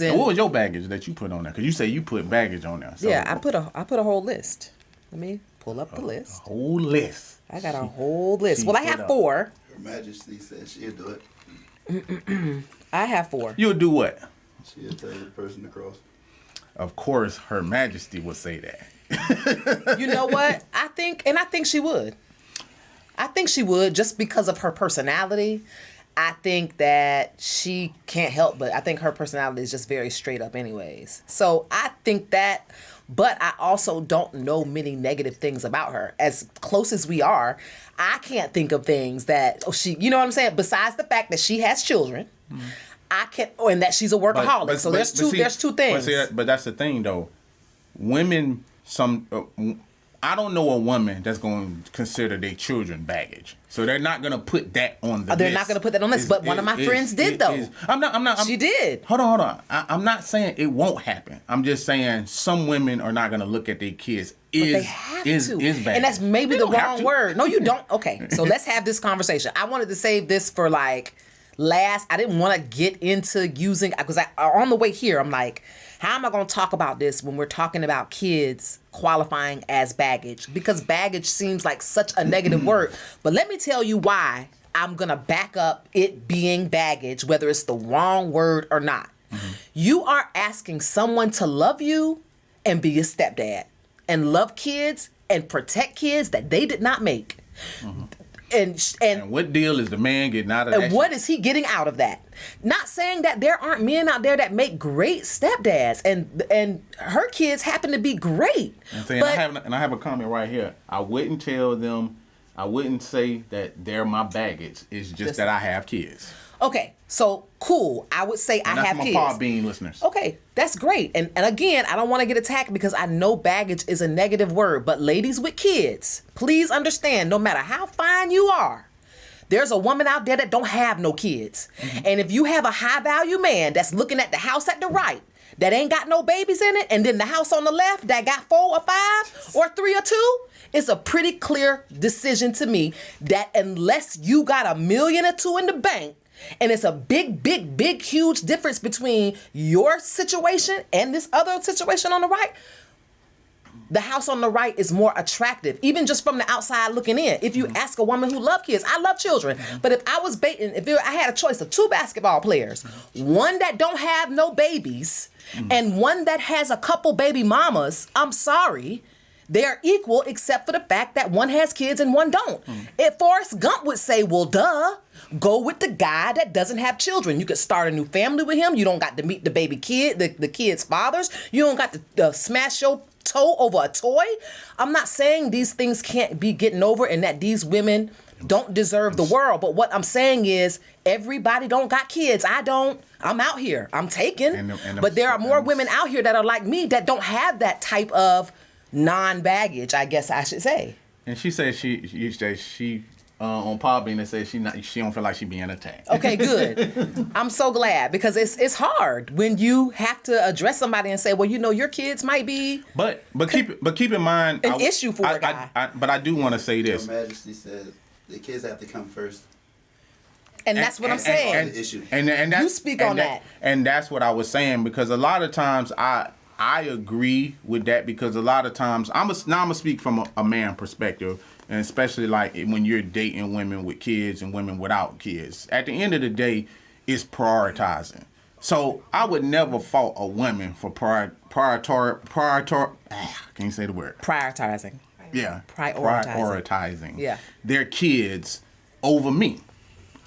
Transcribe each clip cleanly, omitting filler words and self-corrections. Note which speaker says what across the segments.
Speaker 1: And what was your baggage that you put on there? Because you say you put baggage on there. So
Speaker 2: yeah, I put a whole list. Let me pull up the list.
Speaker 1: A whole list.
Speaker 2: I got a whole list. Well, I have 4.
Speaker 3: Her Majesty said she'll do it.
Speaker 2: I have 4.
Speaker 1: You'll do what?
Speaker 3: She'll tell the person to cross.
Speaker 1: Of course, Her Majesty would say that.
Speaker 2: You know what? I think she would. I think she would just because of her personality. I think that she can't help but I think her personality is just very straight up anyways. So I think that, but I also don't know many negative things about her. As close as we are, I can't think of things that, you know what I'm saying? Besides the fact that she has children, I can't, and that she's a workaholic. So there's two things.
Speaker 1: But that's the thing though. Women, I don't know a woman that's going to consider their children baggage. So they're not going to put that on the list.
Speaker 2: They're not going to put that on the list. But one of my friends did, though. She did.
Speaker 1: Hold on. I'm not saying it won't happen. I'm just saying some women are not going to look at their kids.
Speaker 2: But they have to.
Speaker 1: Is baggage.
Speaker 2: And that's maybe the wrong word. No, you don't. Okay, so let's have this conversation. I wanted to save this for last. I didn't want to get into using, because on the way here, I'm like, how am I going to talk about this when we're talking about kids qualifying as baggage? Because baggage seems like such a negative word. But let me tell you why I'm going to back up it being baggage, whether it's the wrong word or not. Mm-hmm. You are asking someone to love you and be a stepdad and love kids and protect kids that they did not make. Mm-hmm. And
Speaker 1: what deal is the man getting out of that?
Speaker 2: And what is he getting out of that? Not saying that there aren't men out there that make great stepdads, and her kids happen to be great.
Speaker 1: And I have a comment right here. I wouldn't tell them. I wouldn't say that they're my baggage. It's just that I have kids.
Speaker 2: Okay, so cool. I would say I have kids.
Speaker 1: That's my Podbean listeners.
Speaker 2: Okay, that's great. And again, I don't want to get attacked because I know baggage is a negative word. But ladies with kids, please understand, no matter how fine you are, there's a woman out there that don't have no kids. Mm-hmm. And if you have a high-value man that's looking at the house at the right, that ain't got no babies in it, and then the house on the left that got 4 or 5 or 3 or 2, it's a pretty clear decision to me that unless you got $1 million or $2 million in the bank, and it's a big, huge difference between your situation and this other situation on the right, the house on the right is more attractive, even just from the outside looking in. If you ask a woman who loves kids, I love children, but if I was I had a choice of 2 basketball players, one that don't have no babies and one that has a couple baby mamas, I'm sorry, they're equal except for the fact that one has kids and one don't. If Forrest Gump would say, well, duh, go with the guy that doesn't have children. You could start a new family with him. You don't got to meet the baby kid, the kid's fathers. You don't got to smash your toe over a toy. I'm not saying these things can't be getting over and that these women don't deserve the world. But what I'm saying is everybody don't got kids. I don't. I'm out here. I'm taken. But there are more women out here that are like me that don't have that type of non-baggage, I guess I should say.
Speaker 1: And she said she on Podbean that says she don't feel like she being attacked.
Speaker 2: Okay, good. I'm so glad because it's hard when you have to address somebody and say, well, you know, your kids might be.
Speaker 1: But keep in mind
Speaker 2: an issue for a guy.
Speaker 1: But I do want to say this.
Speaker 3: Your Majesty said the kids have to come first.
Speaker 2: And that's what I'm saying.
Speaker 1: And
Speaker 2: you speak on that.
Speaker 1: And that's what I was saying because a lot of times I agree with that because a lot of times I'm gonna speak from a man perspective, and especially like when you're dating women with kids and women without kids. At the end of the day, it's prioritizing. So I would never fault a woman for can't say the word.
Speaker 2: Prioritizing.
Speaker 1: Yeah.
Speaker 2: Prioritizing. Yeah.
Speaker 1: Their kids over me.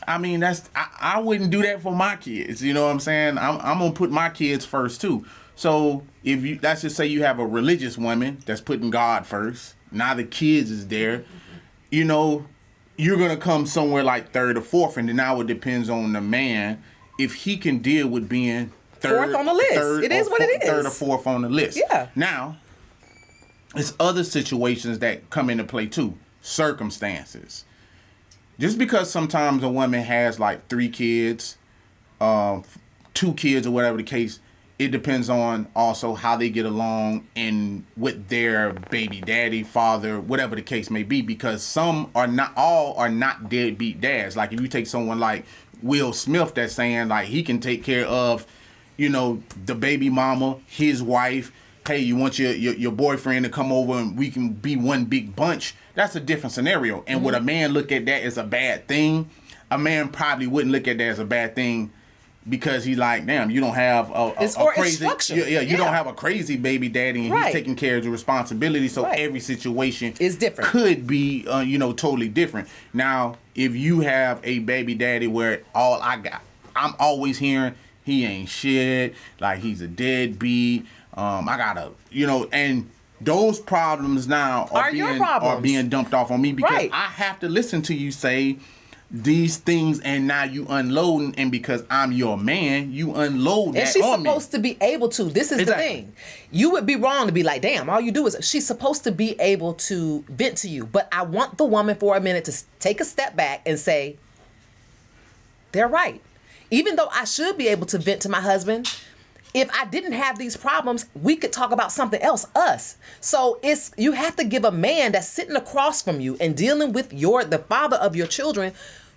Speaker 1: I mean, I wouldn't do that for my kids. You know what I'm saying? I'm gonna put my kids first too. So if let's just say you have a religious woman that's putting God first. Now the kids is there. You know, you're gonna come somewhere like 3rd or 4th, and then now it depends on the man if he can deal with being
Speaker 2: 4th on the list. It is what it is.
Speaker 1: 3rd or 4th on the list.
Speaker 2: Yeah.
Speaker 1: Now, it's other situations that come into play too. Circumstances. Just because sometimes a woman has like 3 kids, 2 kids, or whatever the case, it depends on also how they get along and with their baby daddy, father, whatever the case may be, because all are not deadbeat dads. Like if you take someone like Will Smith that's saying like he can take care of the baby mama, his wife, hey, you want your boyfriend to come over and we can be one big bunch. That's a different scenario. And would a man look at that as a bad thing? A man probably wouldn't look at that as a bad thing because he's like, damn, you don't have a crazy, you don't have a crazy baby daddy and he's taking care of the responsibility. So every situation
Speaker 2: is different.
Speaker 1: Could be, totally different. Now, if you have a baby daddy where I'm always hearing he ain't shit, like he's a deadbeat. I gotta, and those problems now are being dumped off on me because I have to listen to you say these things, and now you unloading, and because I'm your man, you unload that on me.
Speaker 2: And she's supposed to be able to. This is the thing. You would be wrong to be like, damn, all you do is, she's supposed to be able to vent to you. But I want the woman for a minute to take a step back and say, they're right. Even though I should be able to vent to my husband, if I didn't have these problems, we could talk about something else, us. So you have to give a man that's sitting across from you and dealing with the father of your children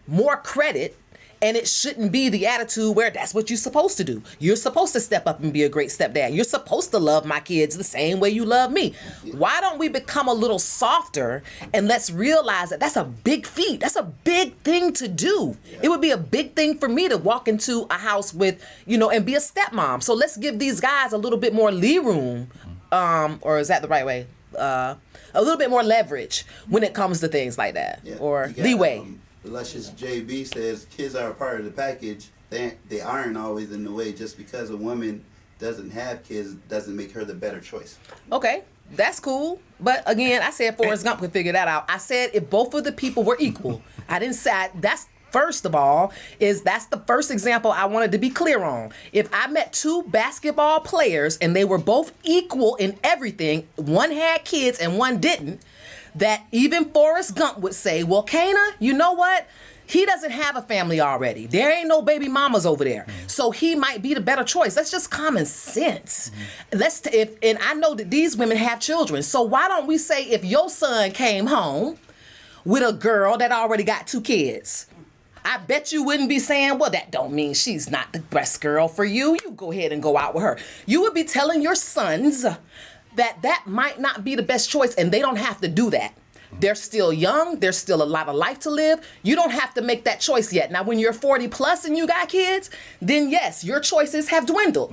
Speaker 2: more credit. And it shouldn't be the attitude where that's what you're supposed to do. You're supposed to step up and be a great stepdad. You're supposed to love my kids the same way you love me. Why don't we become a little softer and let's realize that that's a big feat. That's a big thing to do. It would be a big thing for me to walk into a house with, and be a stepmom. So let's give these guys a little bit more lee room, or is that the right way? A little bit more leverage when it comes to things like that, or leeway.
Speaker 3: Luscious JB says kids are a part of the package. They aren't always in the way. Just because a woman doesn't have kids doesn't make her the better choice.
Speaker 2: Okay, that's cool. But again, I said Forrest Gump could figure that out. I said if both of the people were equal. I didn't say that's. First of all, that's the first example I wanted to be clear on. If I met two basketball players and they were both equal in everything, one had kids and one didn't, that even Forrest Gump would say, well, Kana, you know what? He doesn't have a family already. There ain't no baby mamas over there. So he might be the better choice. That's just common sense. And I know that these women have children. So why don't we say if your son came home with a girl that already got 2 kids, I bet you wouldn't be saying, well, that don't mean she's not the best girl for you. You go ahead and go out with her. You would be telling your sons that might not be the best choice, and they don't have to do that. They're still young. There's still a lot of life to live. You don't have to make that choice yet. Now, when you're 40 plus and you got kids, then yes, your choices have dwindled.